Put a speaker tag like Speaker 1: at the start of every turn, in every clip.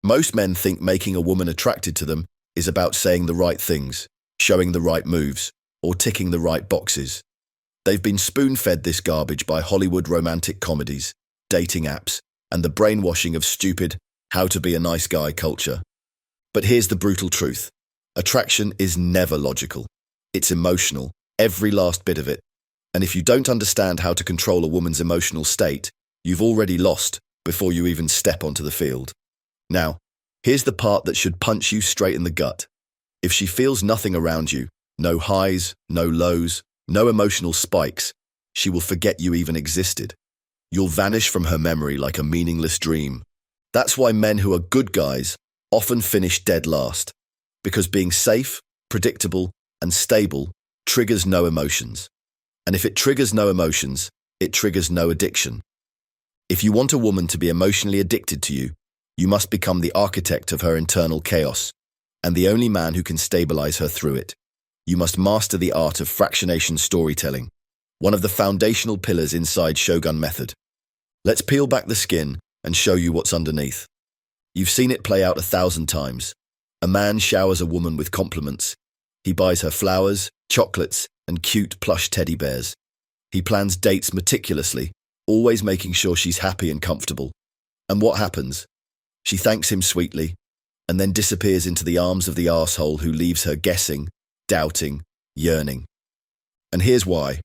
Speaker 1: Most men think making a woman attracted to them is about saying the right things, showing the right moves, or ticking the right boxes. They've been spoon-fed this garbage by Hollywood romantic comedies, dating apps, and the brainwashing of stupid, how-to-be-a-nice-guy culture. But here's the brutal truth. Attraction is never logical. It's emotional, every last bit of it. And if you don't understand how to control a woman's emotional state, you've already lost before you even step onto the field. Now, here's the part that should punch you straight in the gut. If she feels nothing around you, no highs, no lows, no emotional spikes, she will forget you even existed. You'll vanish from her memory like a meaningless dream. That's why men who are good guys often finish dead last, because being safe, predictable, and stable triggers no emotions. And if it triggers no emotions, it triggers no addiction. If you want a woman to be emotionally addicted to you, you must become the architect of her internal chaos, and the only man who can stabilize her through it. You must master the art of fractionation storytelling, one of the foundational pillars inside Shogun Method. Let's peel back the skin and show you what's underneath. You've seen it play out 1,000 times. A man showers a woman with compliments. He buys her flowers, chocolates, and cute plush teddy bears. He plans dates meticulously, always making sure she's happy and comfortable. And what happens? She thanks him sweetly, and then disappears into the arms of the arsehole who leaves her guessing, doubting, yearning. And here's why.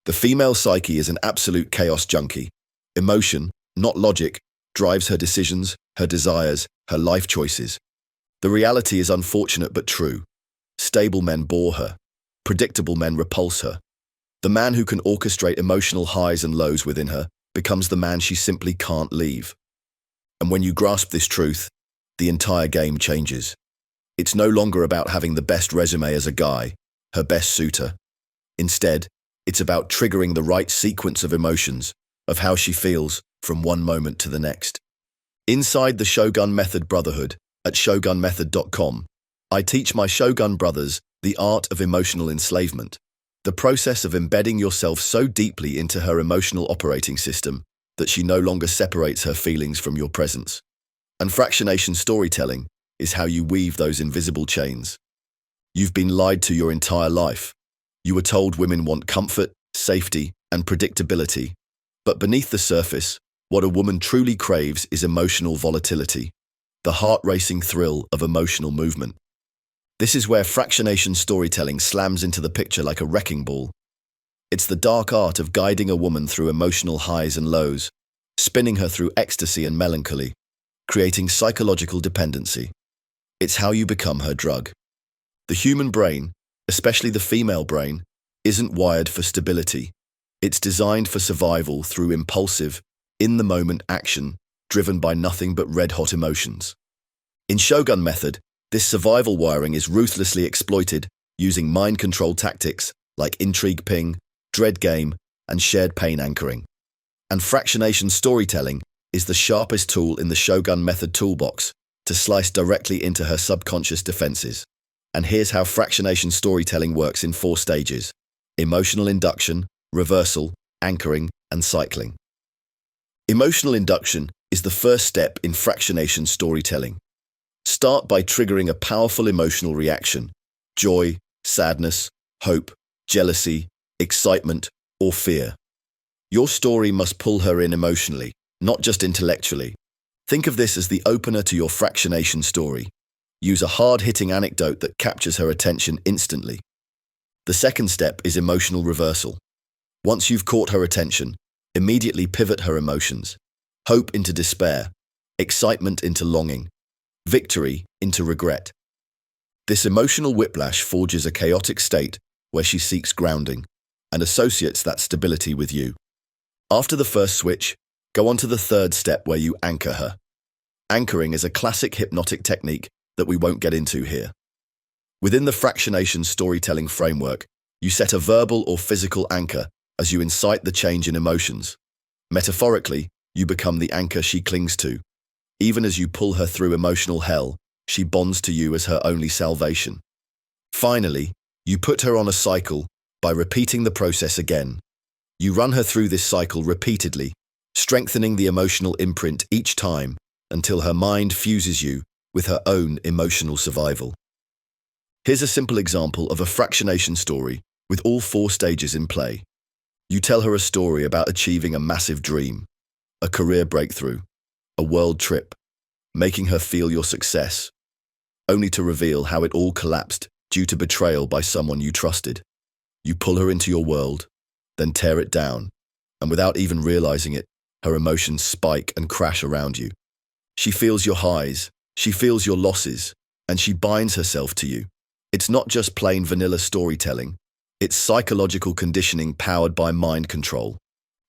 Speaker 1: The female psyche is an absolute chaos junkie. Emotion, not logic, drives her decisions, her desires, her life choices. The reality is unfortunate but true. Stable men bore her. Predictable men repulse her. The man who can orchestrate emotional highs and lows within her becomes the man she simply can't leave. And when you grasp this truth, the entire game changes. It's no longer about having the best resume as a guy, her best suitor. Instead, it's about triggering the right sequence of emotions, of how she feels from one moment to the next. Inside the Shogun Method Brotherhood at shogunmethod.com, I teach my Shogun brothers the art of emotional enslavement, the process of embedding yourself so deeply into her emotional operating system that she no longer separates her feelings from your presence. And fractionation storytelling is how you weave those invisible chains. You've been lied to your entire life. You were told women want comfort, safety, and predictability. But beneath the surface, what a woman truly craves is emotional volatility, the heart-racing thrill of emotional movement. This is where fractionation storytelling slams into the picture like a wrecking ball. It's the dark art of guiding a woman through emotional highs and lows, spinning her through ecstasy and melancholy, creating psychological dependency. It's how you become her drug. The human brain, especially the female brain, isn't wired for stability. It's designed for survival through impulsive, in-the-moment action driven by nothing but red-hot emotions. In Shogun Method, this survival wiring is ruthlessly exploited using mind-control tactics like intrigue ping, dread game, and shared pain anchoring. And fractionation storytelling is the sharpest tool in the Shogun Method toolbox to slice directly into her subconscious defenses. And here's how fractionation storytelling works in 4 stages: emotional induction, reversal, anchoring, and cycling. Emotional induction is the first step in fractionation storytelling. Start by triggering a powerful emotional reaction: joy, sadness, hope, jealousy, excitement, or fear. Your story must pull her in emotionally, not just intellectually. Think of this as the opener to your fractionation story. Use a hard-hitting anecdote that captures her attention instantly. The second step is emotional reversal. Once you've caught her attention, immediately pivot her emotions. Hope into despair, excitement into longing, victory into regret. This emotional whiplash forges a chaotic state where she seeks grounding and associates that stability with you. After the first switch, go on to the third step where you anchor her. Anchoring is a classic hypnotic technique that we won't get into here. Within the fractionation storytelling framework, you set a verbal or physical anchor as you incite the change in emotions. Metaphorically, you become the anchor she clings to. Even as you pull her through emotional hell, she bonds to you as her only salvation. Finally, you put her on a cycle by repeating the process again. You run her through this cycle repeatedly, strengthening the emotional imprint each time until her mind fuses you with her own emotional survival. Here's a simple example of a fractionation story with all 4 stages in play. You tell her a story about achieving a massive dream, a career breakthrough, a world trip, making her feel your success, only to reveal how it all collapsed due to betrayal by someone you trusted. You pull her into your world, then tear it down, and without even realizing it, her emotions spike and crash around you. She feels your highs, she feels your losses, and she binds herself to you. It's not just plain vanilla storytelling, it's psychological conditioning powered by mind control.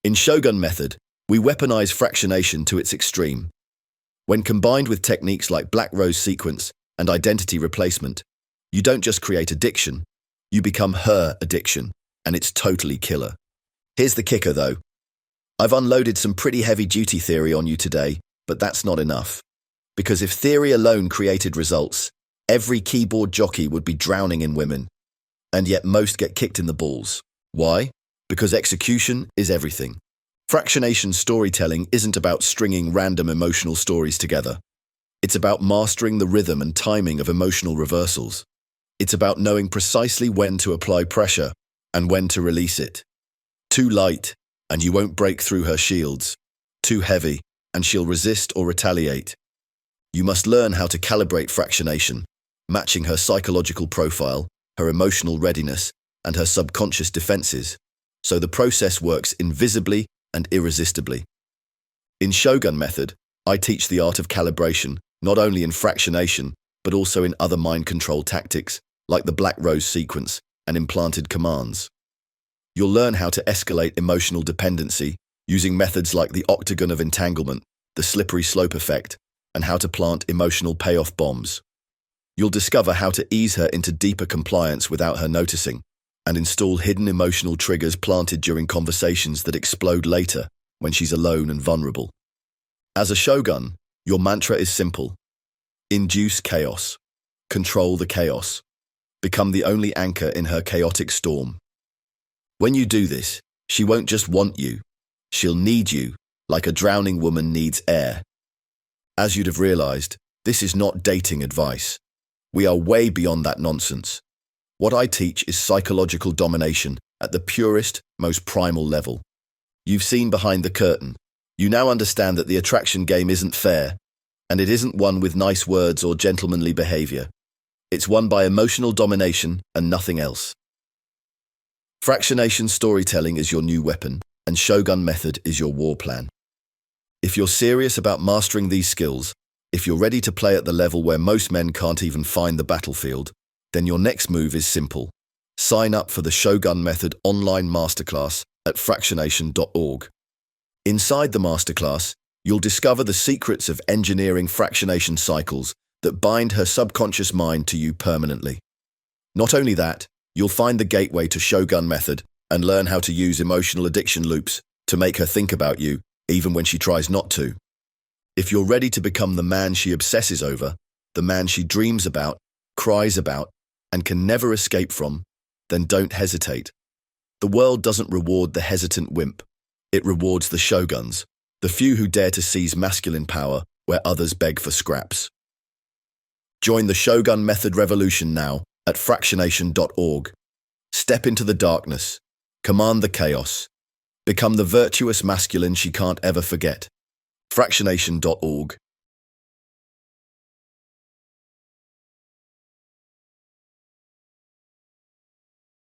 Speaker 1: In Shogun Method, we weaponize fractionation to its extreme. When combined with techniques like Black Rose sequence and identity replacement, you don't just create addiction, you become her addiction, and it's totally killer. Here's the kicker though. I've unloaded some pretty heavy-duty theory on you today, but that's not enough. Because if theory alone created results, every keyboard jockey would be drowning in women. And yet most get kicked in the balls. Why? Because execution is everything. Fractionation storytelling isn't about stringing random emotional stories together. It's about mastering the rhythm and timing of emotional reversals. It's about knowing precisely when to apply pressure and when to release it. Too light, and you won't break through her shields. Too heavy, and she'll resist or retaliate. You must learn how to calibrate fractionation, matching her psychological profile, her emotional readiness, and her subconscious defenses, so the process works invisibly and irresistibly. In Shogun Method, I teach the art of calibration, not only in fractionation, but also in other mind control tactics, like the Black Rose sequence and implanted commands. You'll learn how to escalate emotional dependency using methods like the octagon of entanglement, the slippery slope effect, and how to plant emotional payoff bombs. You'll discover how to ease her into deeper compliance without her noticing, and install hidden emotional triggers planted during conversations that explode later when she's alone and vulnerable. As a shogun, your mantra is simple. Induce chaos. Control the chaos. Become the only anchor in her chaotic storm. When you do this, she won't just want you. She'll need you, like a drowning woman needs air. As you'd have realized, this is not dating advice. We are way beyond that nonsense. What I teach is psychological domination at the purest, most primal level. You've seen behind the curtain. You now understand that the attraction game isn't fair, and it isn't won with nice words or gentlemanly behavior. It's won by emotional domination and nothing else. Fractionation storytelling is your new weapon, and Shogun Method is your war plan. If you're serious about mastering these skills, if you're ready to play at the level where most men can't even find the battlefield, then your next move is simple. Sign up for the Shogun Method online masterclass at fractionation.org. Inside the masterclass, you'll discover the secrets of engineering fractionation cycles that bind her subconscious mind to you permanently. Not only that, you'll find the gateway to Shogun Method and learn how to use emotional addiction loops to make her think about you, even when she tries not to. If you're ready to become the man she obsesses over, the man she dreams about, cries about, and can never escape from, then don't hesitate. The world doesn't reward the hesitant wimp. It rewards the shoguns, the few who dare to seize masculine power where others beg for scraps. Join the Shogun Method revolution now at fractionation.org. Step into the darkness. Command the chaos. Become the virtuous masculine she can't ever forget. Fractionation.org